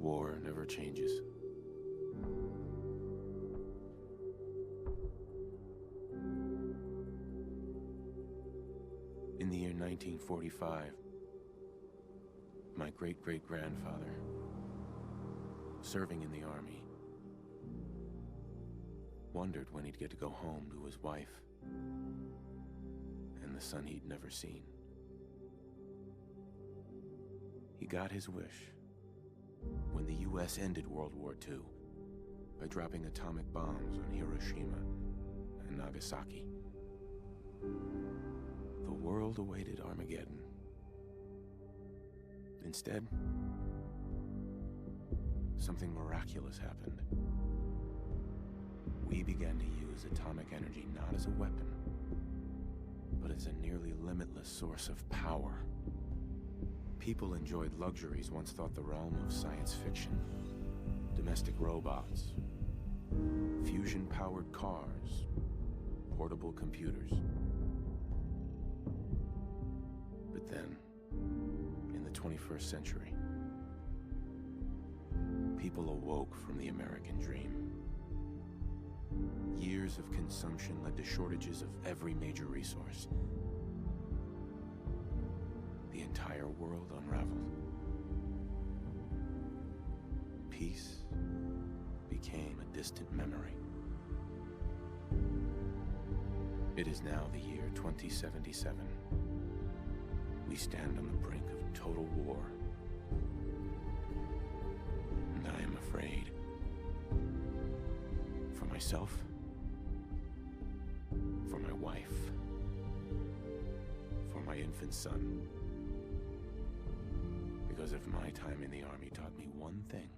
War never changes. In the year 1945, my great-great-grandfather, serving in the army, wondered when he'd get to go home to his wife and the son he'd never seen. He got his wish when the US ended World War II by dropping atomic bombs on Hiroshima and Nagasaki. The world awaited Armageddon. Instead, something miraculous happened. We began to use atomic energy not as a weapon, but as a nearly limitless source of power. People enjoyed luxuries once thought the realm of science fiction. Domestic robots, fusion-powered cars, portable computers. But then, in the 21st century, people awoke from the American dream. Years of consumption led to shortages of every major resource. The entire world unraveled. Peace became a distant memory. It is now the year 2077. We stand on the brink of total war. And I am afraid. For myself, for my wife, for my infant son. Because if my time in the army taught me one thing,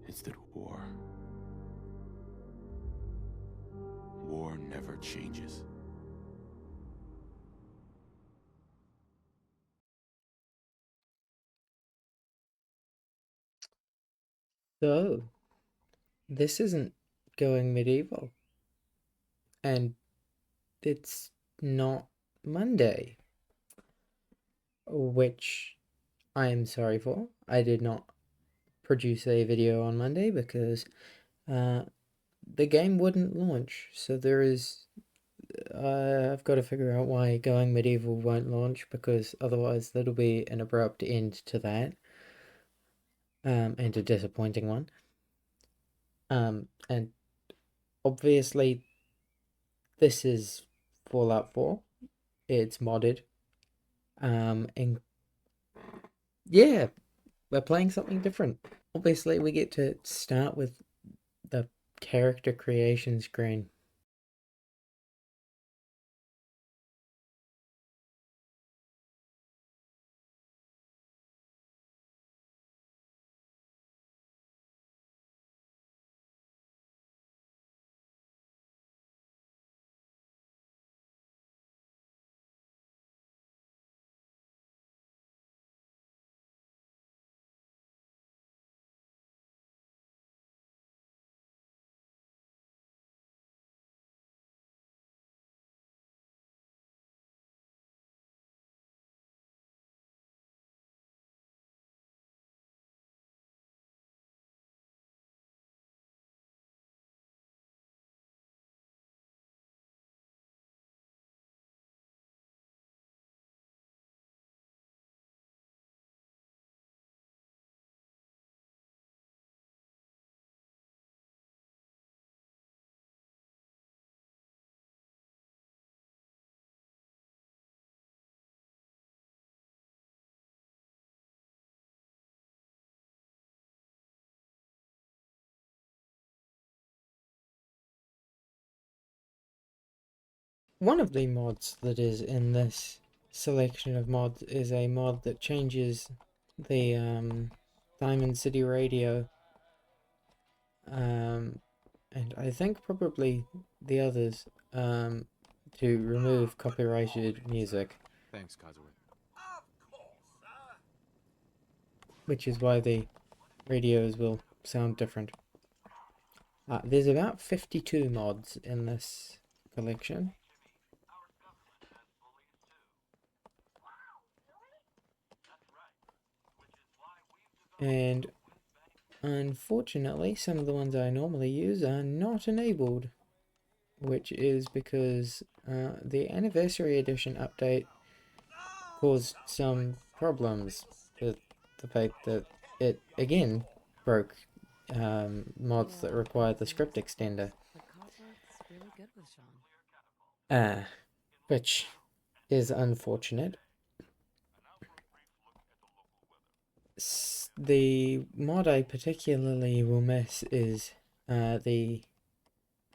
it's that war never changes. So, this isn't going medieval, and it's not Monday, which I am sorry for. I did not produce a video on Monday because the game wouldn't launch, so there is I've got to figure out why Going Medieval won't launch, because otherwise that'll be an abrupt end to that, and a disappointing one. And obviously this is Fallout 4. It's modded. And yeah, we're playing something different. Obviously we get to start with the character creation screen. One of the mods that is in this selection of mods is a mod that changes the Diamond City Radio, and I think probably the others, to remove copyrighted music, Thanks, Cosworth. which is why the radios will sound different. There's about 52 mods in this collection. And unfortunately, some of the ones I normally use are not enabled, which is because the Anniversary Edition update caused some problems with the fact that it, again, broke mods that require the script extender. Which is unfortunate. The mod I particularly will miss is the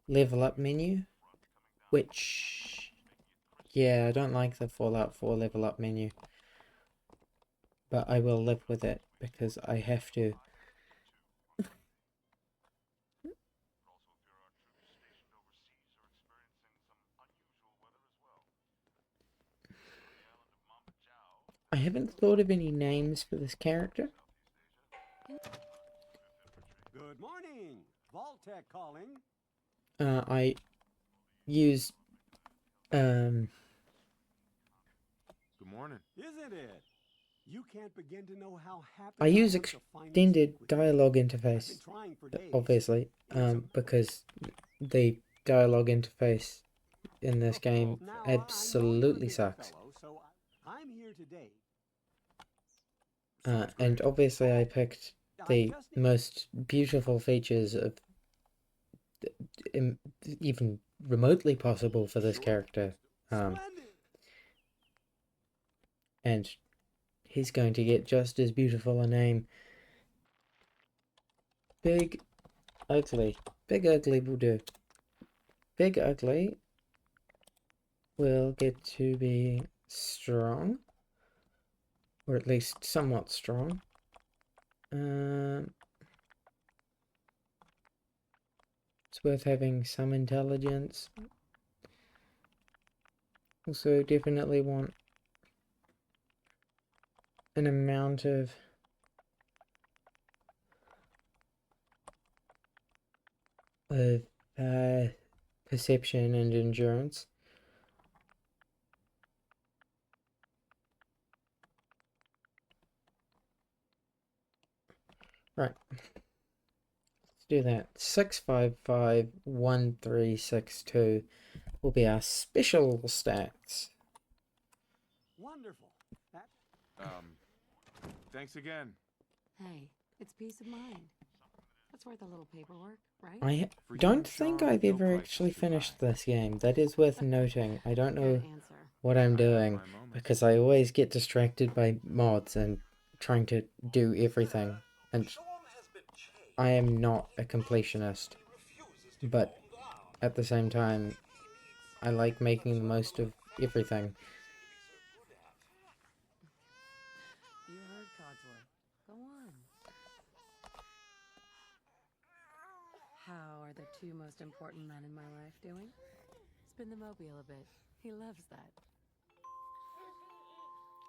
level up menu, which, yeah, I don't like the Fallout 4 level up menu, but I will live with it because I have to. I haven't thought of any names for this character. Good morning, Vault-Tec calling. I use Good morning. Isn't it? You can't begin to know how happy I use am to finally extended speak with you. dialogue I've interface, been trying for days. obviously, because the dialogue interface in this game Now, I know you're a absolutely busy sucks. fellow, so I'm here today. And obviously I picked the just need- most beautiful features of even remotely possible for this character. Splendid. And he's going to get just as beautiful a name. Big Ugly. Big Ugly will do. Big Ugly will get to be strong. Or at least somewhat strong. It's worth having some intelligence. Also, definitely want an amount of perception and endurance. Right. Let's do that. 6551362 will be our special stats. Wonderful. Thanks again. Hey, it's peace of mind. That's worth a little paperwork, right? I For don't human think charm, I've no ever price is actually too finished high. this game. That is worth noting. I don't know Good answer. what I'm I have doing my moments. because I always get distracted by mods and trying to do everything. And I am not a completionist, but at the same time, I like making the most of everything. You heard Codsworth. Go on. How are the two most important men in my life doing? Spin the mobile a bit. He loves that.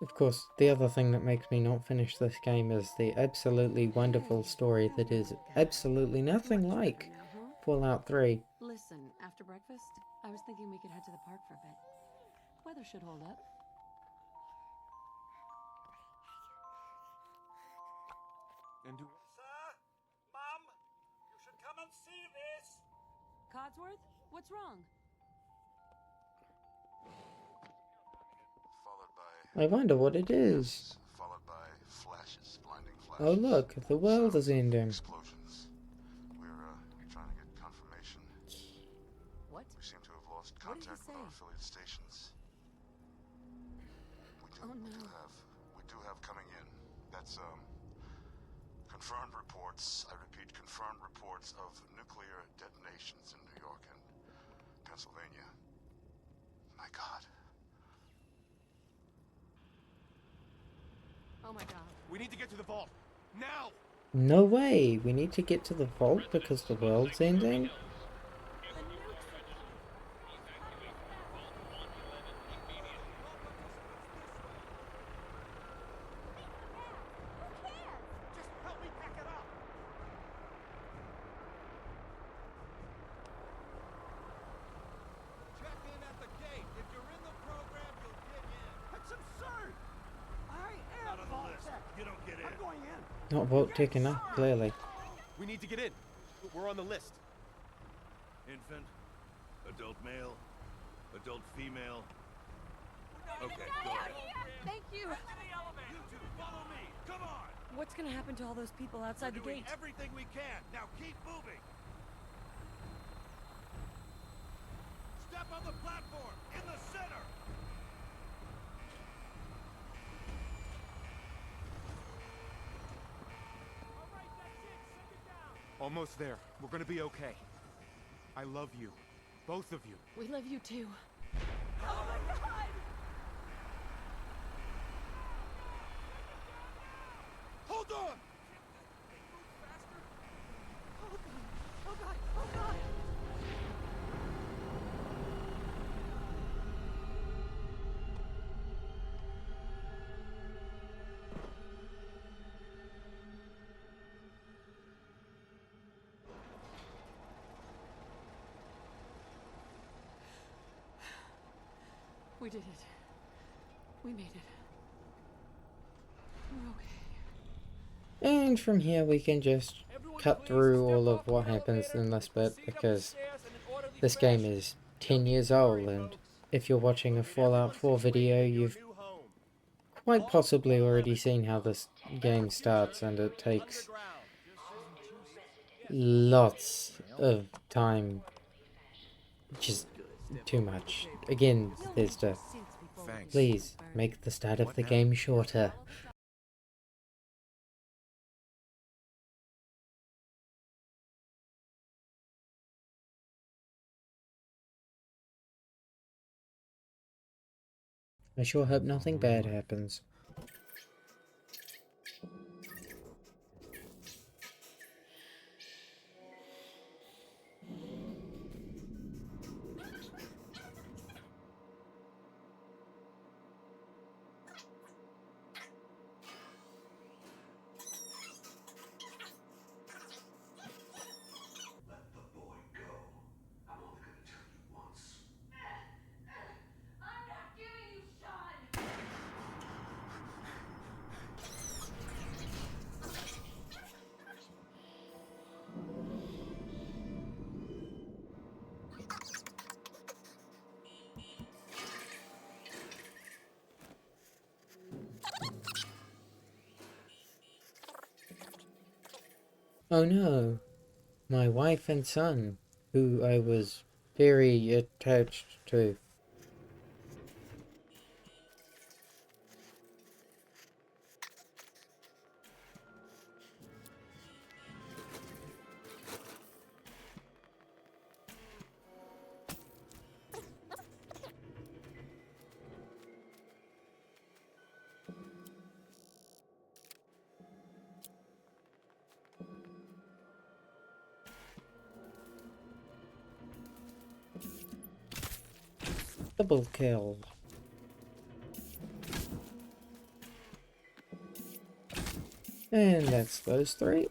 Of course, the other thing that makes me not finish this game is the absolutely wonderful story that is absolutely nothing like Now, huh? Fallout 3. Listen, after breakfast, I was thinking we could head to the park for a bit. Weather should hold up. And do Sir? Mum? You should come and see this! Codsworth, what's wrong? Followed by I wonder what it is. followed by flashes, blinding flashes. Oh look, the world is ending. Explosions. We're trying to get confirmation. What? We seem to have lost What did he contact with say? our affiliate stations. Oh, no. We do have coming in. That's confirmed reports. I repeat, confirmed reports of nuclear detonations in New York and Pennsylvania. My God. Oh my god. We need to get to the vault. Now! No way! We need to get to the vault because the world's ending? Just help me pack it up! Check in at the gate. If you're in the program, you'll get in. That's absurd. I am Not on the list. Vault-Tec. You don't get in. I'm going in. Not vote taken up, clearly. We need to get in. We're on the list. Infant, adult male, adult female. Okay, go ahead. Thank you. You two, follow me. Come on. What's gonna happen to all those people outside the We're doing gate? everything we can. Now keep moving. Step on the platform in the center. All right, that's it. Send it down. Almost there. We're gonna be okay. I love you. Both of you. We love you too. Hold on. We did it. We made it. We're okay. And from here we can just cut through all of what happens in this bit, because this game is 10 years old, and if you're watching a Fallout 4 video, you've quite possibly already seen how this game starts, and it takes lots of time. Just too much. Again, Bethesda, Thanks. please make the start of the game shorter. I sure hope nothing bad happens. Let the boy go. I'm only gonna tell you once. I'm not giving you Sean! Oh no, my wife and son, who I was very attached to. Double kill. And that's those three.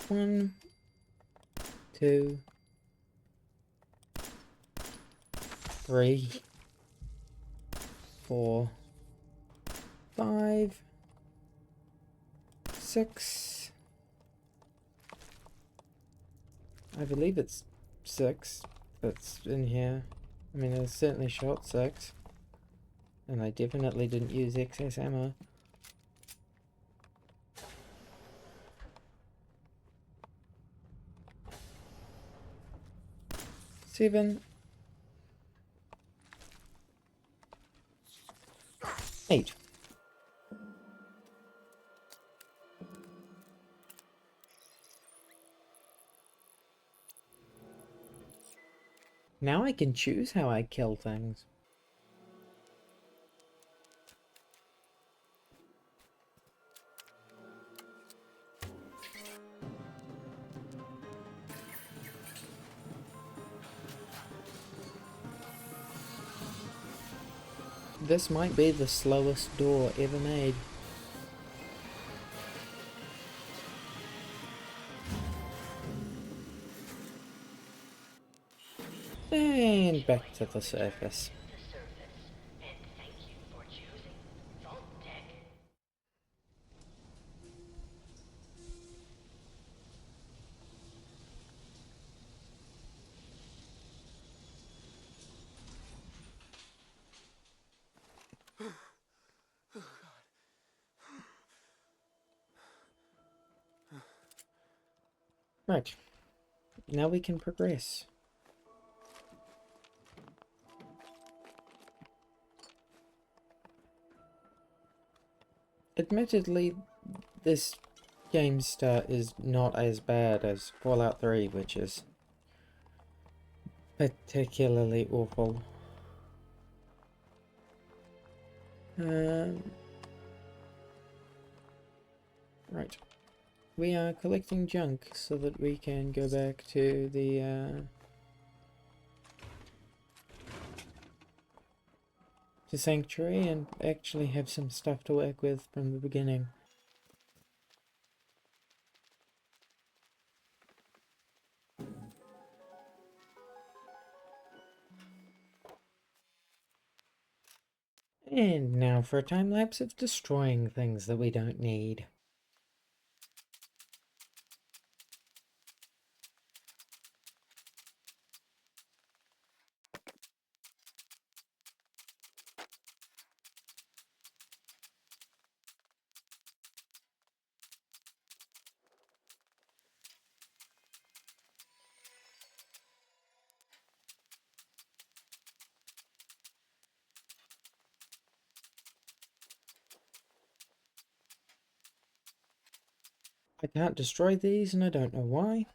One, two, three, 4, 5, 6. I believe it's 6 that's in here. I mean, it's certainly shot 6. And I definitely didn't use excess ammo. Seven, 8. Now I can choose how I kill things. This might be the slowest door ever made. getting back to the surface. Right. Now we can progress. Admittedly, this game's start is not as bad as Fallout 3, which is particularly awful. Right. We are collecting junk so that we can go back to the Sanctuary and actually have some stuff to work with from the beginning. And now for a time lapse of destroying things that we don't need. I can't destroy these and I don't know why.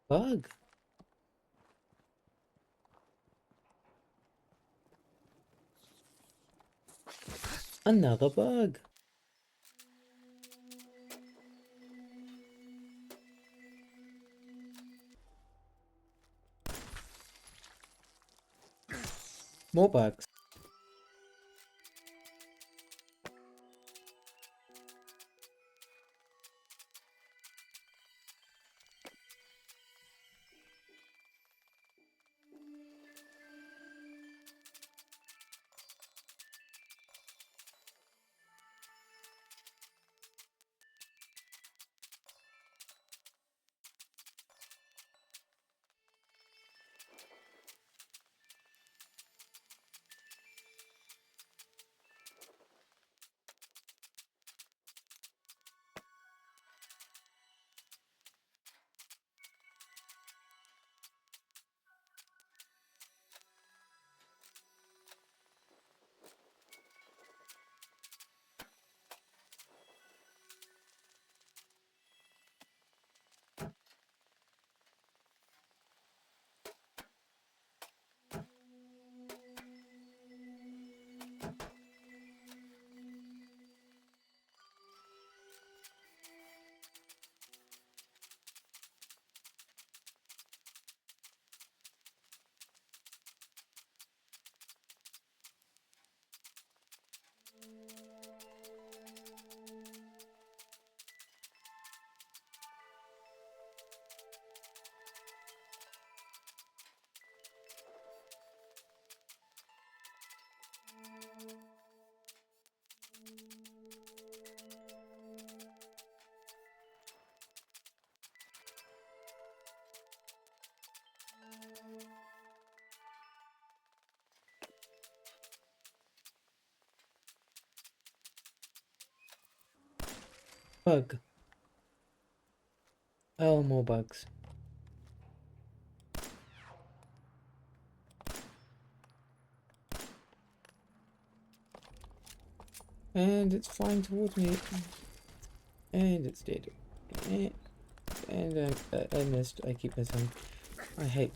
Bug. Another bug. More bugs. Bug. Oh, more bugs. And it's flying towards me. And it's dead. And I missed. I keep missing. I hate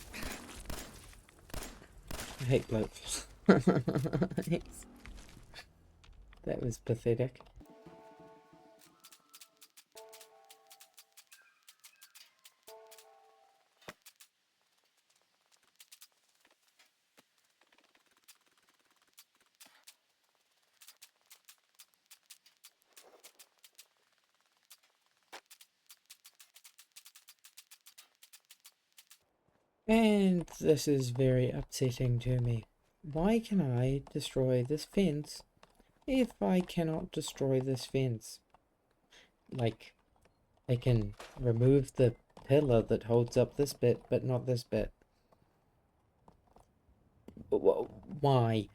blokes. That was pathetic. And this is very upsetting to me. Why can I destroy this fence if I cannot destroy this fence? Like, I can remove the pillar that holds up this bit, but not this bit. Why?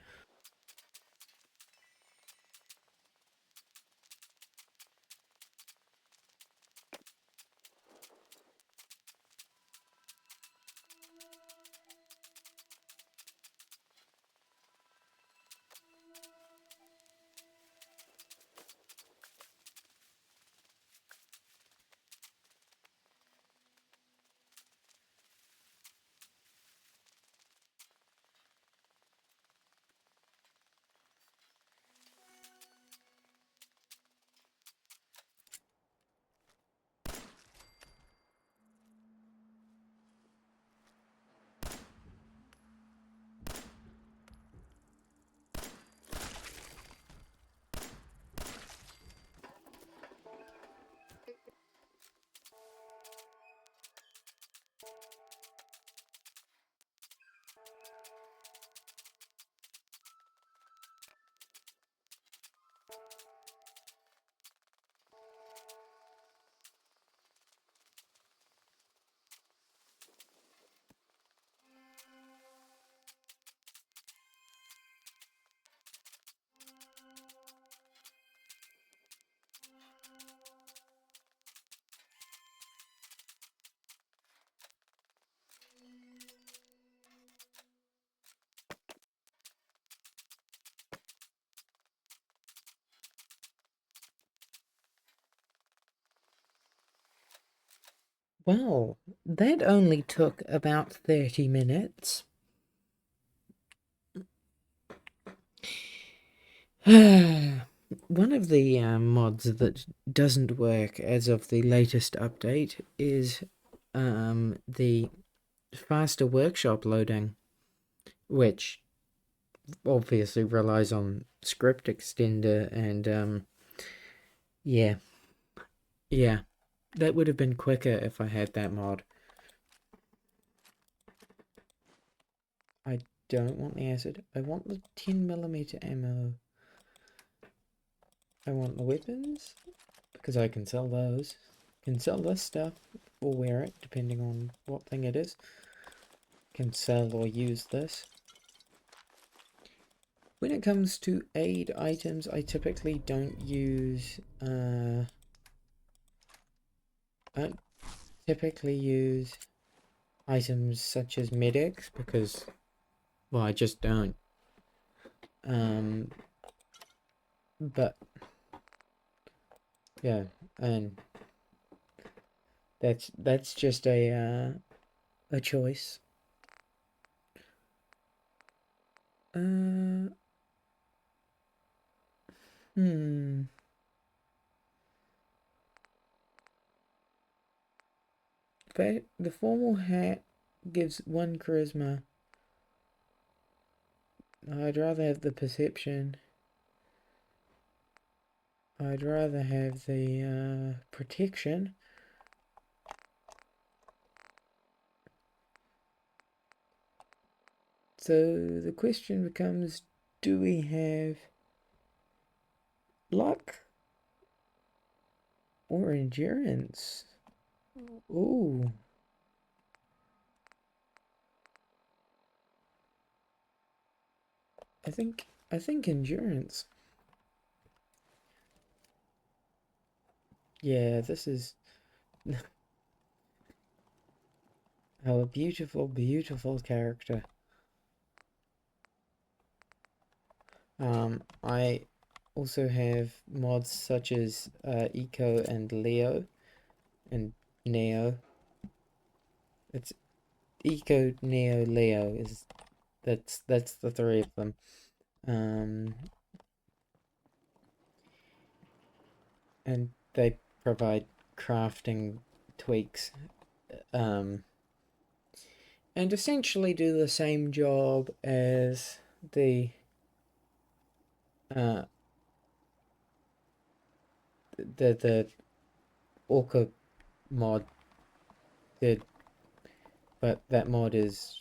Well, that only took about 30 minutes. One of the mods that doesn't work as of the latest update is the faster workshop loading, which obviously relies on script extender and yeah, that would have been quicker if I had that mod. I don't want the acid. I want the 10mm ammo. I want the weapons because I can sell those. Can sell this stuff or wear it depending on what thing it is. Can sell or use this. When it comes to aid items, I typically don't use I don't typically use items such as medics because, well, I just don't. But yeah, and that's just a choice. The formal hat gives 1 charisma. I'd rather have the perception. I'd rather have the protection. So the question becomes, do we have luck or endurance? Ooh. I think endurance. Yeah, this is our beautiful, beautiful character. I also have mods such as Eco and Leo and Neo. It's Eco, Neo, Leo is that's the three of them. And they provide crafting tweaks, and essentially do the same job as the Orca mod did, but that mod is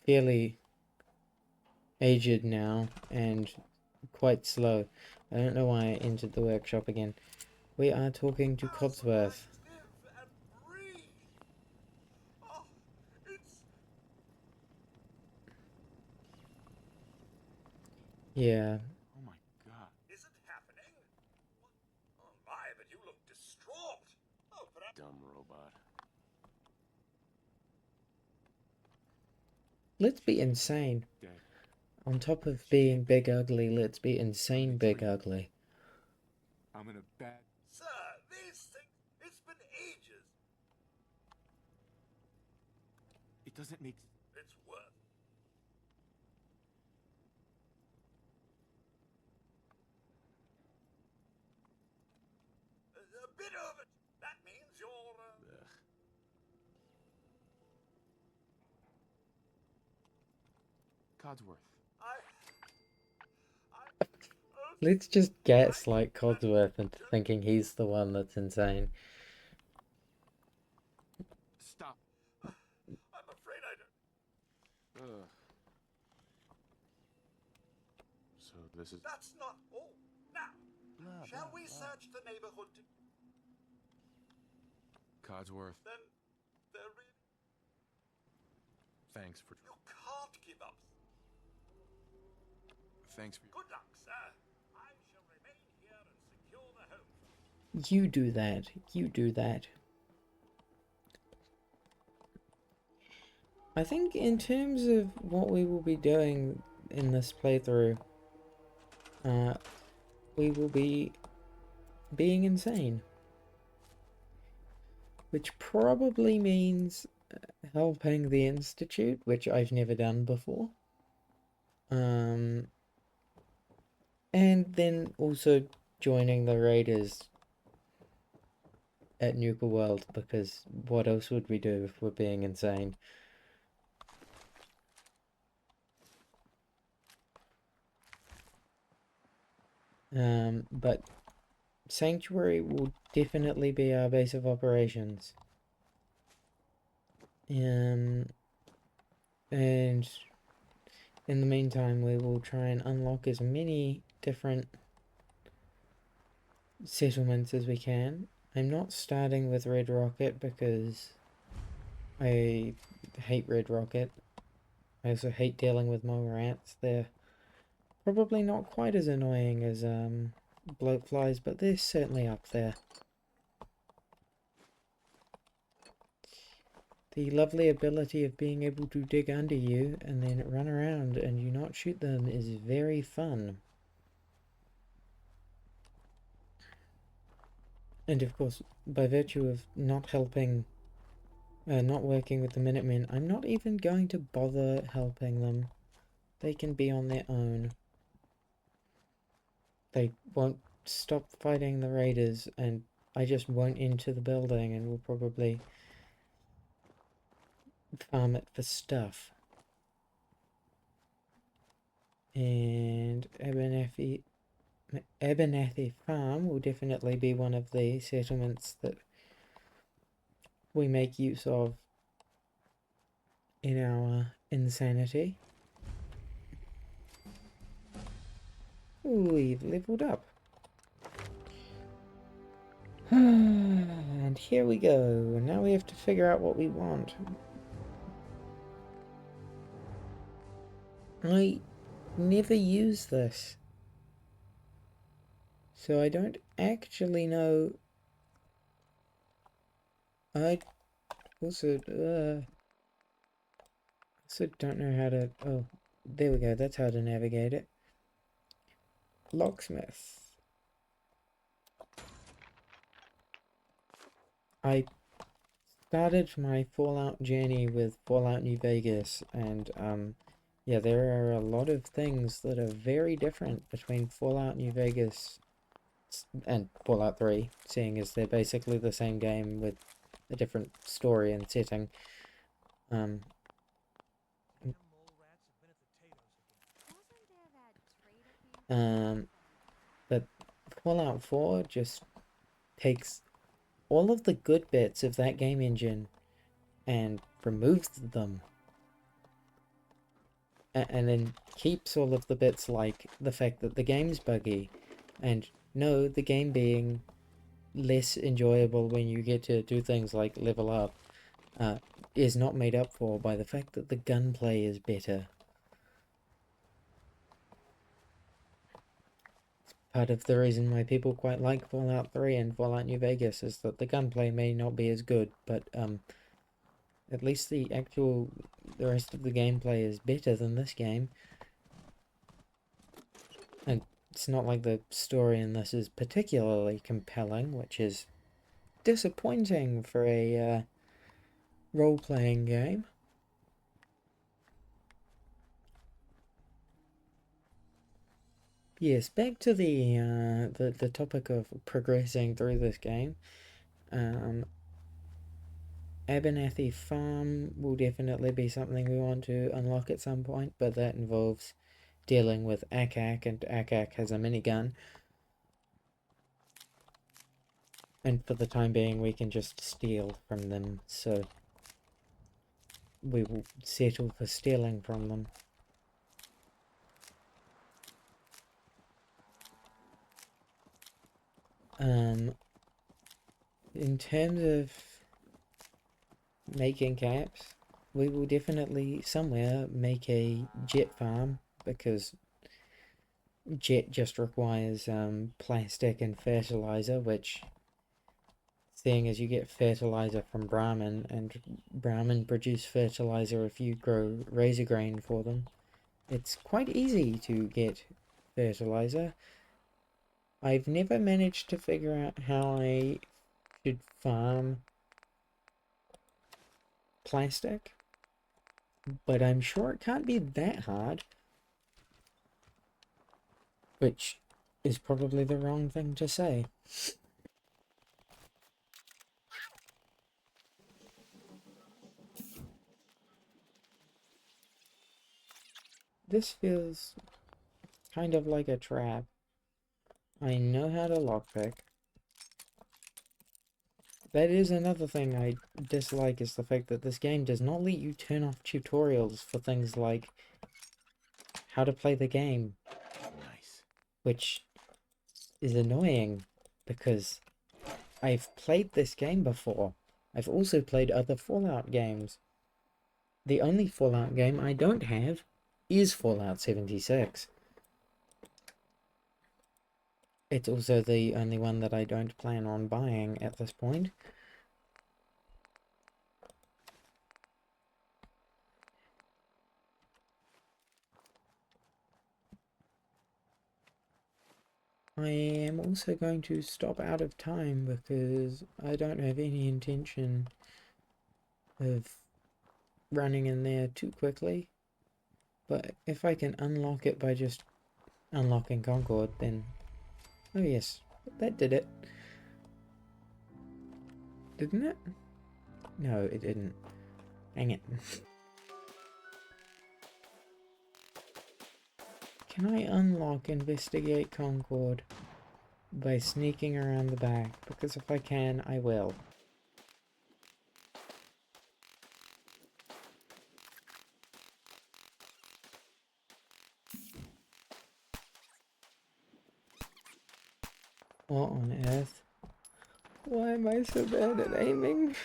fairly aged now and quite slow. I don't know why I entered the workshop again. We are talking to Codsworth. Live and breathe. Oh, it's Yeah. Oh my god. is it happening? What? Oh my, but you look distraught. Oh, perhaps. Dumb robot. Let's be insane. Dead. On top of being big ugly, let's be insane big ugly. I'm in a bad... Sir, these things. It's been ages. It doesn't make... It's worth. A bit of it. That means you're. Ugh. Codsworth. I. Let's just gaslight Codsworth into thinking he's the one that's insane. Stop. I'm afraid I don't. Ugh. So this is... That's not all. Now, Blah, shall blah, we blah. search the neighborhood? Codsworth, Then, there really. thanks for... You can't give up. Thanks for... Good luck, sir. I shall remain here and secure the home. You do that. You do that. I think in terms of what we will be doing in this playthrough, we will be being insane. Which probably means helping the Institute, which I've never done before. And then also joining the Raiders at Nuka World, because what else would we do if we're being insane? But Sanctuary will definitely be our base of operations. And in the meantime, we will try and unlock as many different settlements as we can. I'm not starting with Red Rocket because I hate Red Rocket. I also hate dealing with mole rats. They're probably not quite as annoying as bloatflies, but they're certainly up there. The lovely ability of being able to dig under you and then run around and you not shoot them is very fun. And of course, by virtue of not helping, not working with the Minutemen, I'm not even going to bother helping them. They can be on their own. They won't stop fighting the Raiders, and I just won't enter the building, and we'll probably farm it for stuff. And Abernathy Farm will definitely be one of the settlements that we make use of in our insanity. We've leveled up. And here we go. Now we have to figure out what we want. I never use this, so I don't actually know. I also don't know how to... Oh, there we go. That's how to navigate it. Locksmith. I started my Fallout journey with Fallout New Vegas, and yeah, there are a lot of things that are very different between Fallout New Vegas and Fallout 3, seeing as they're basically the same game with a different story and setting. But Fallout 4 just takes all of the good bits of that game engine and removes them. And then keeps all of the bits like the fact that the game's buggy, and no, the game being less enjoyable when you get to do things like level up is not made up for by the fact that the gunplay is better. Part of the reason why people quite like Fallout 3 and Fallout New Vegas is that the gunplay may not be as good, but at least the rest of the gameplay is better than this game. And it's not like the story in this is particularly compelling, which is disappointing for a role-playing game. Yes, back to the topic of progressing through this game. Abernathy Farm will definitely be something we want to unlock at some point, but that involves dealing with Akak, and Akak has a minigun. And for the time being, we can just steal from them, so we will settle for stealing from them. In terms of making caps, we will definitely somewhere make a jet farm, because jet just requires plastic and fertilizer, which, seeing as you get fertilizer from Brahmin, and Brahmin produce fertilizer if you grow razor grain for them, it's quite easy to get fertilizer. I've never managed to figure out how I should farm plastic, but I'm sure it can't be that hard, which is probably the wrong thing to say. This feels kind of like a trap. I know how to lockpick. That is another thing I dislike, is the fact that this game does not let you turn off tutorials for things like how to play the game. Nice. Which is annoying, because I've played this game before. I've also played other Fallout games. The only Fallout game I don't have is Fallout 76. It's also the only one that I don't plan on buying at this point. I am also going to stop out of time because I don't have any intention of running in there too quickly. But if I can unlock it by just unlocking Concord, then... Oh yes, that did it. Didn't it? No, it didn't. Hang it. Can I unlock Investigate Concord by sneaking around the back? Because if I can, I will. What on earth? Why am I so bad at aiming?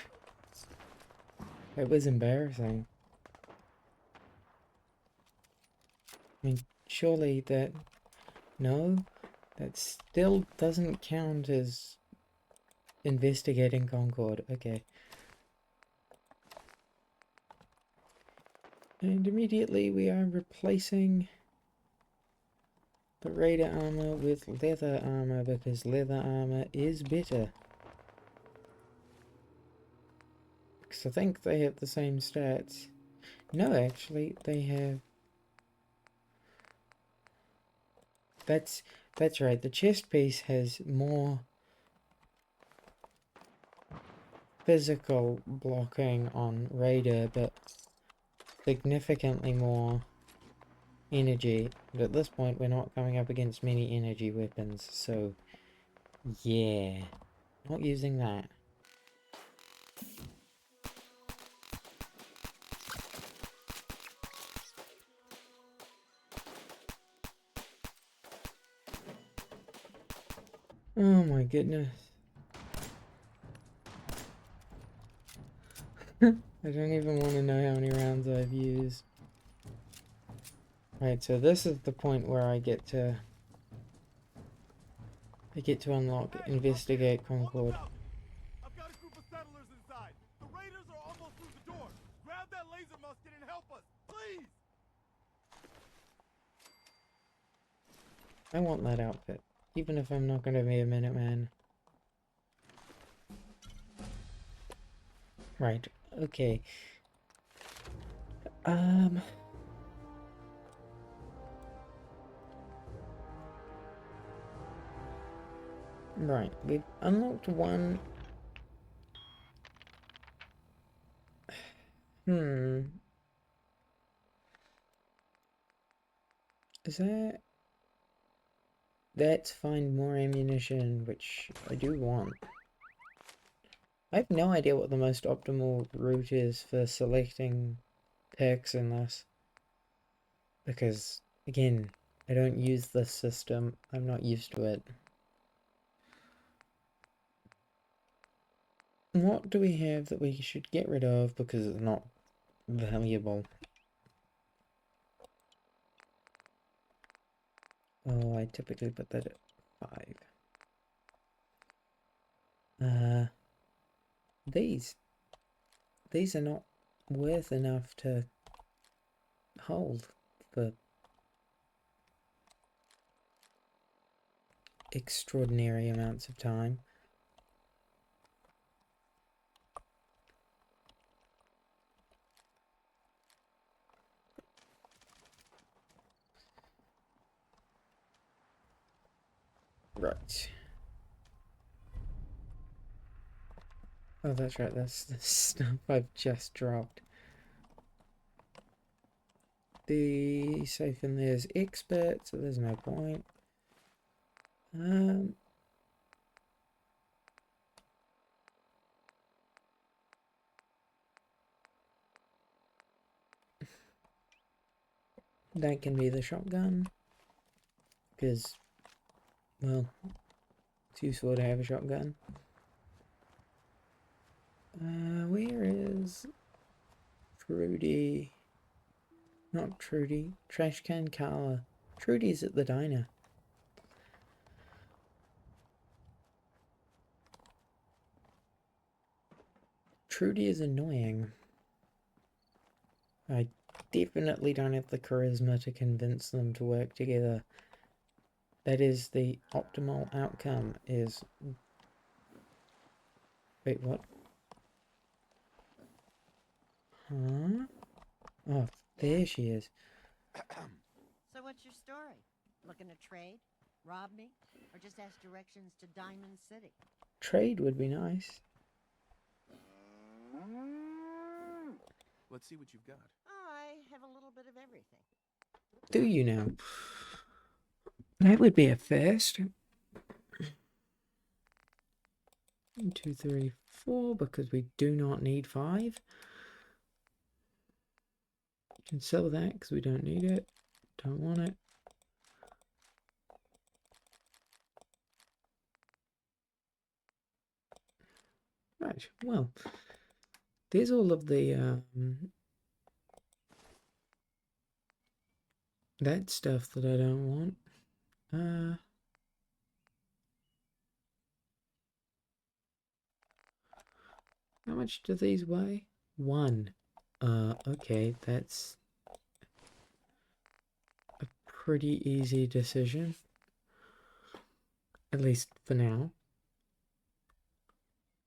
It was embarrassing. I mean, surely that... No, that still doesn't count as investigating Concord. Okay. And immediately we are replacing the Raider armor with leather armor because leather armor is better. Because I think they have the same stats. No, actually, they have... That's right, the chest piece has more physical blocking on Raider, but significantly more energy. But at this point, we're not coming up against many energy weapons, so yeah, not using that. Oh my goodness. I don't even want to know how many rounds I've used. Right, so this is the point where I get to unlock Investigate Concord. I've got a group of settlers inside. The raiders are almost through the door. Grab that laser musket and help us, please. I want that outfit, even if I'm not going to be a Minuteman. Right, okay. Right, we've unlocked one. Is that... That's find more ammunition, which I do want. I have no idea what the most optimal route is for selecting perks in this. Because, again, I don't use this system. I'm not used to it. What do we have that we should get rid of because it's not valuable? Oh, I typically put that at 5. These are not worth enough to hold for extraordinary amounts of time. Right. Oh, that's right, that's the stuff I've just dropped. The safe in there is expert, so there's no point. That can be the shotgun, because, well, it's useful to have a shotgun. Where is Trudy? Not Trudy. Trash can Carla. Trudy's at the diner. Trudy is annoying. I definitely don't have the charisma to convince them to work together. That is the optimal outcome, is... Wait, what? Huh? Oh, there she is. So what's your story? Looking to trade? Rob me? Or just ask directions to Diamond City? Trade would be nice. Let's see what you've got. I have a little bit of everything. Do you now? That would be a first. 1, 2, 3, 4, because we do not need 5. Can sell that because we don't need it. Don't want it. Right, well, there's all of the that stuff that I don't want. How much do these weigh? 1. Okay, that's a pretty easy decision. At least for now.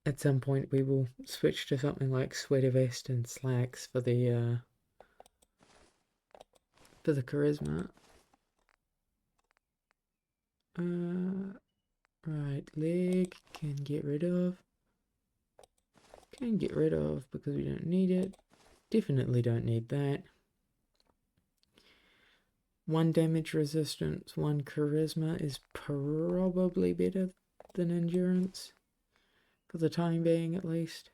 At some point we will switch to something like sweater vest and slacks for the charisma. Right leg can get rid of. Can get rid of because we don't need it. Definitely don't need that. 1 damage resistance, 1 charisma is probably better than endurance. For the time being, at least.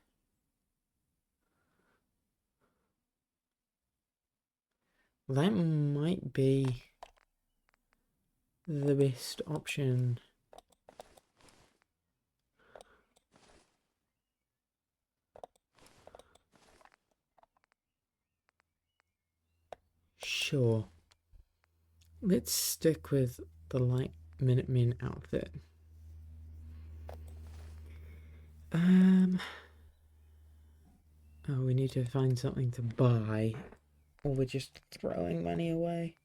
That might be the best option. Sure. Let's stick with the light Minutemen outfit. Oh, we need to find something to buy. Or we're just throwing money away.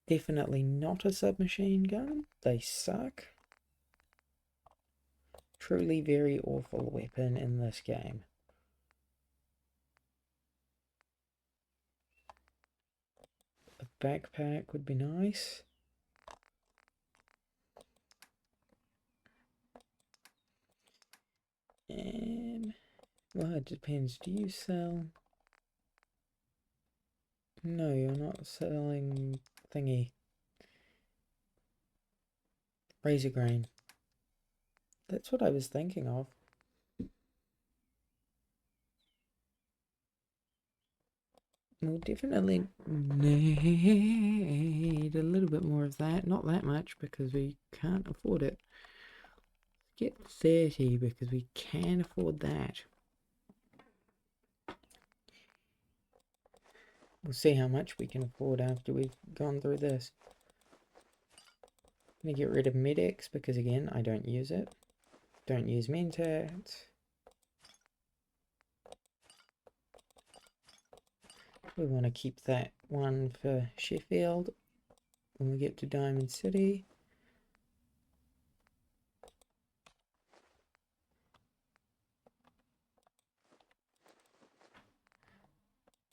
Definitely not a submachine gun. They suck. Truly very awful weapon in this game. A backpack would be nice. Well, it depends. Do you sell? No, you're not selling thingy. Razor grain. That's what I was thinking of. We'll definitely need a little bit more of that. Not that much because we can't afford it. Get 30 because we can afford that. We'll see how much we can afford after we've gone through this. I'm going to get rid of Med-X because again, I don't use it. Don't use Mentats. We want to keep that one for Sheffield when we get to Diamond City.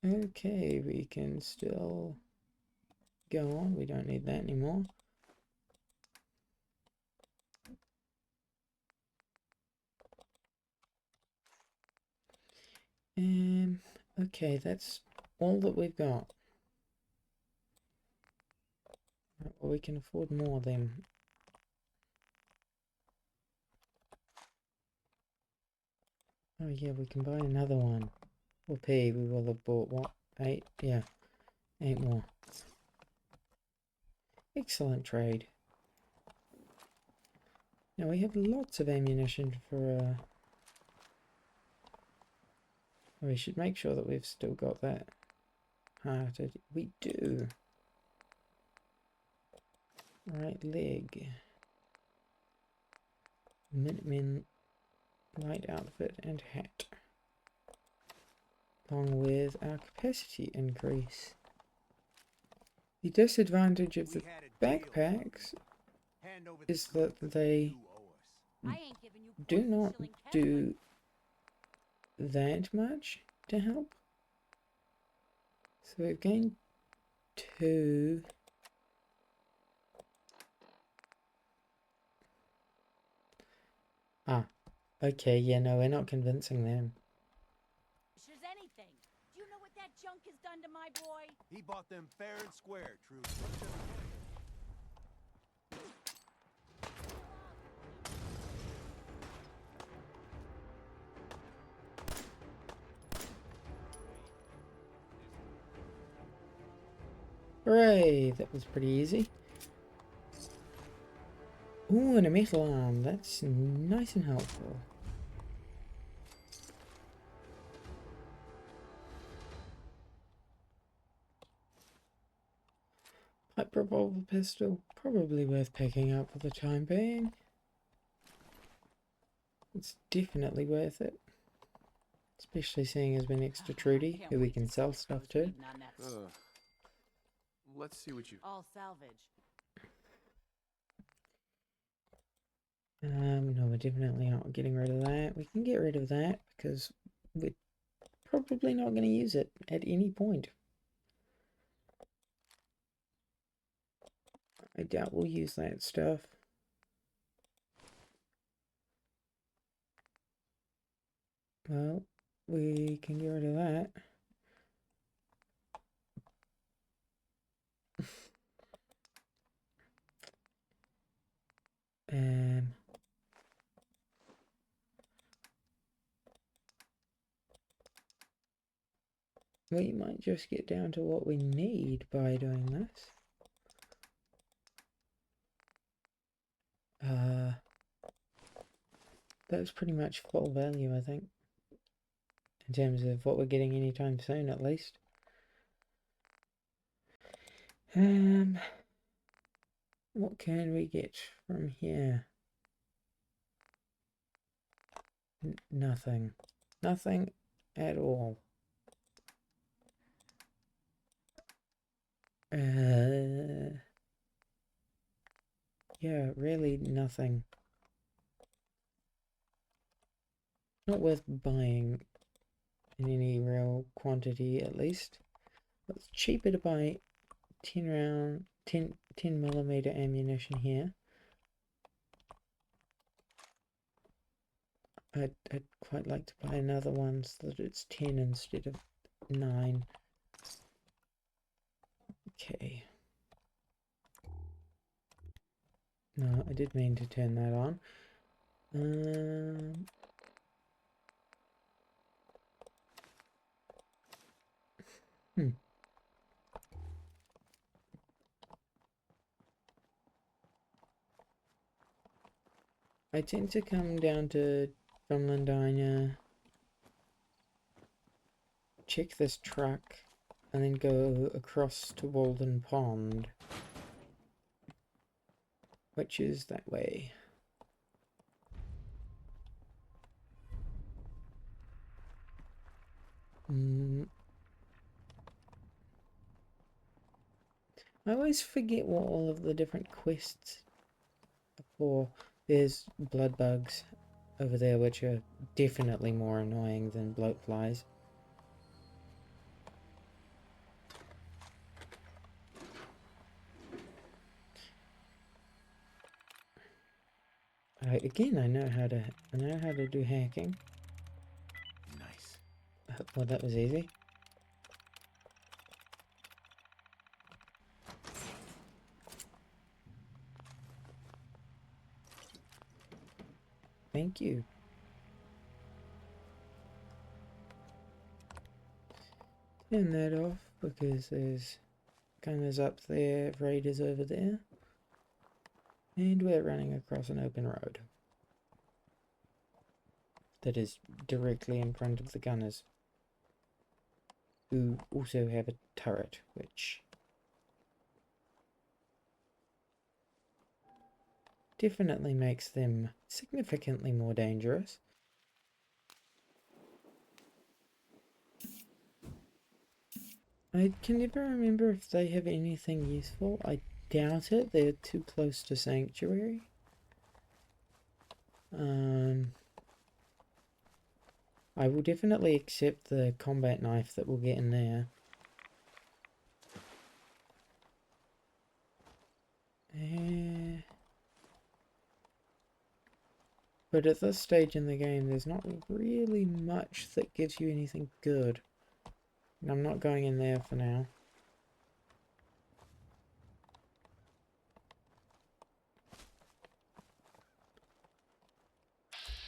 Okay, we can still go on. We don't need that anymore. Okay, that's all that we've got. Well, we can afford more then. Oh yeah, we can buy another one. We'll pay. We will have bought what? 8? Yeah, 8 more. Excellent trade. Now we have lots of ammunition for we should make sure that we've still got that hearted. We do. Right leg. Minutemen light outfit and hat. Along with our capacity increase. The disadvantage of the backpacks is that they do not do that much to help. So we've gained 2. Okay, yeah, no, we're not convincing them. As anything. Do you know what that junk has done to my boy? He bought them fair and square, True. Hooray, that was pretty easy. Ooh, and a metal arm. That's nice and helpful. Pipe revolver pistol. Probably worth picking up for the time being. It's definitely worth it. Especially seeing as we're next to Trudy, who we can sell stuff to. let's see what you... All salvage. No, we're definitely not getting rid of that. We can get rid of that because we're probably not going to use it at any point. I doubt we'll use that stuff. Well, we can get rid of that. We might just get down to what we need by doing this. That's pretty much full value, I think. In terms of what we're getting anytime soon, at least. What can we get from here? Nothing. Nothing at all. Yeah, really nothing. Not worth buying in any real quantity, at least. It's cheaper to buy 10 millimeter ammunition here. I'd quite like to buy another one so that it's 10 instead of 9. Okay. No, I did mean to turn that on. I tend to come down to Drumlin Diner, check this truck, and then go across to Walden Pond, which is that way. I always forget what all of the different quests are for. There's blood bugs over there, which are definitely more annoying than bloat flies. Again, I know how to do hacking. Nice. Well, that was easy. Thank you. Turn that off because there's gunners up there, raiders over there. And we're running across an open road that is directly in front of the gunners, who also have a turret, which definitely makes them significantly more dangerous. I can never remember if they have anything useful. I doubt it. They're too close to Sanctuary. I will definitely accept the combat knife that we'll get in there. But at this stage in the game, there's not really much that gives you anything good. And I'm not going in there for now.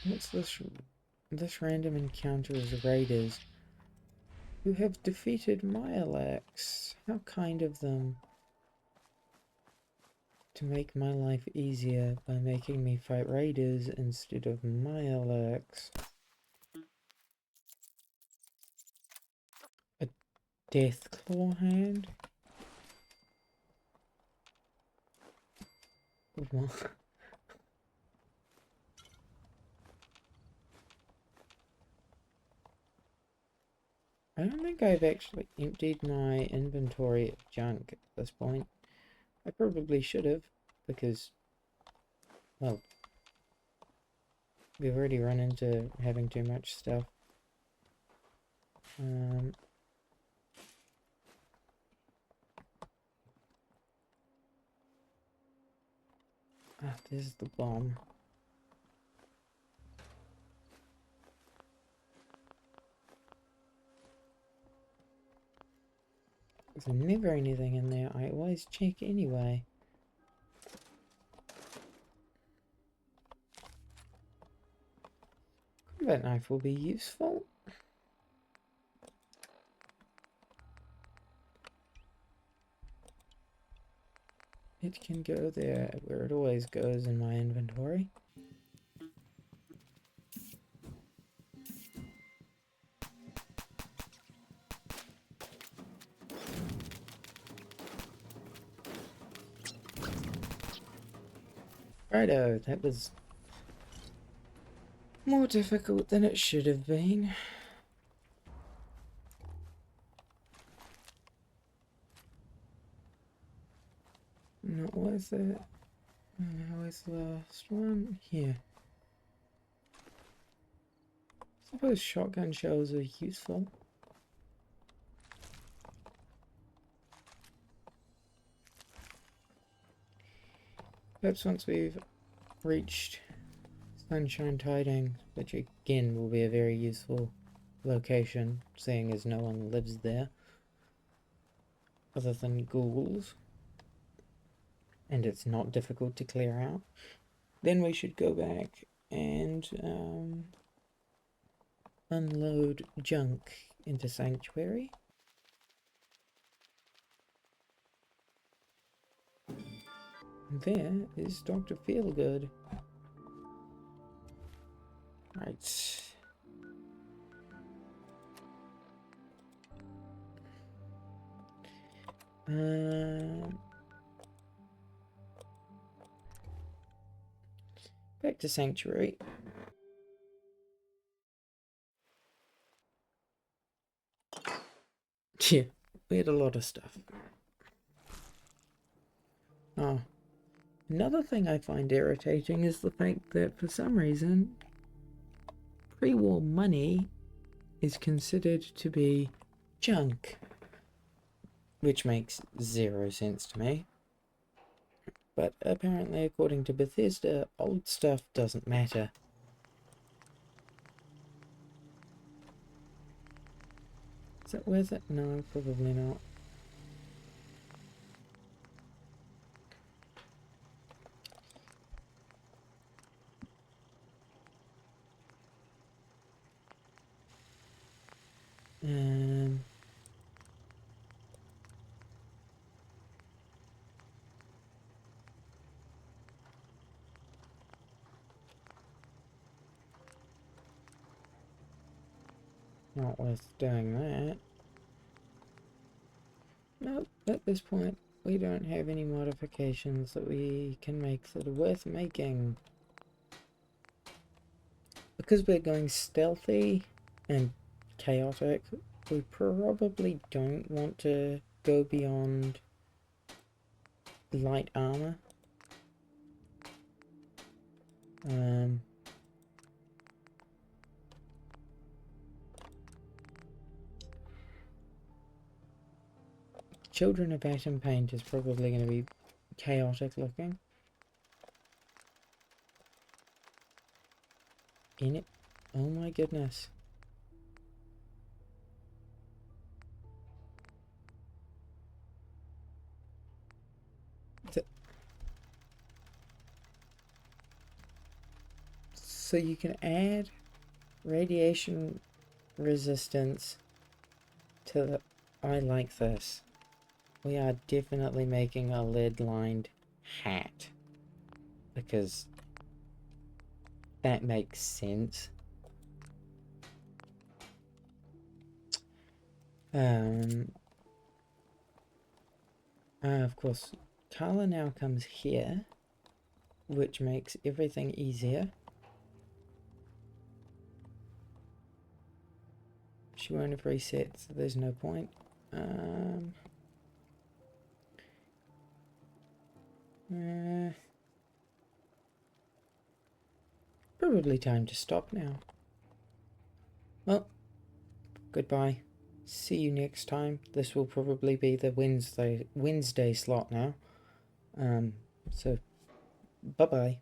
What's this? This random encounter is raiders who have defeated Myalax. How kind of them to make my life easier by making me fight raiders instead of Myalax. A death claw hand? What? I don't think I've actually emptied my inventory of junk at this point. I probably should have, because, well, we've already run into having too much stuff. There's the bomb. There's never anything in there. I always check anyway. That knife will be useful. It can go there, where it always goes in my inventory. Righto, that was more difficult than it should have been. Not worth it. How is the last one? Here. Suppose shotgun shells are useful. Perhaps once we've reached Sunshine Tidings, which again will be a very useful location, seeing as no one lives there other than ghouls, and it's not difficult to clear out, then we should go back and unload junk into Sanctuary. There is Dr. Feelgood. Right. Back to Sanctuary. Yeah, we had a lot of stuff. Oh. Another thing I find irritating is the fact that for some reason pre-war money is considered to be junk, which makes zero sense to me. But apparently, according to Bethesda, old stuff doesn't matter. Is it worth it? No, probably not. Not worth doing that. Nope, at this point, we don't have any modifications that we can make that are worth making. Because we're going stealthy and chaotic, we probably don't want to go beyond light armor. Children of Atom Paint is probably going to be chaotic looking. In it. Oh my goodness. So you can add radiation resistance to the... I like this. We are definitely making a lead-lined hat. Because that makes sense. Of course, Carla now comes here, which makes everything easier. She won't have reset, so there's no point. Probably time to stop now. Well, goodbye. See you next time. This will probably be the Wednesday slot now. So bye bye.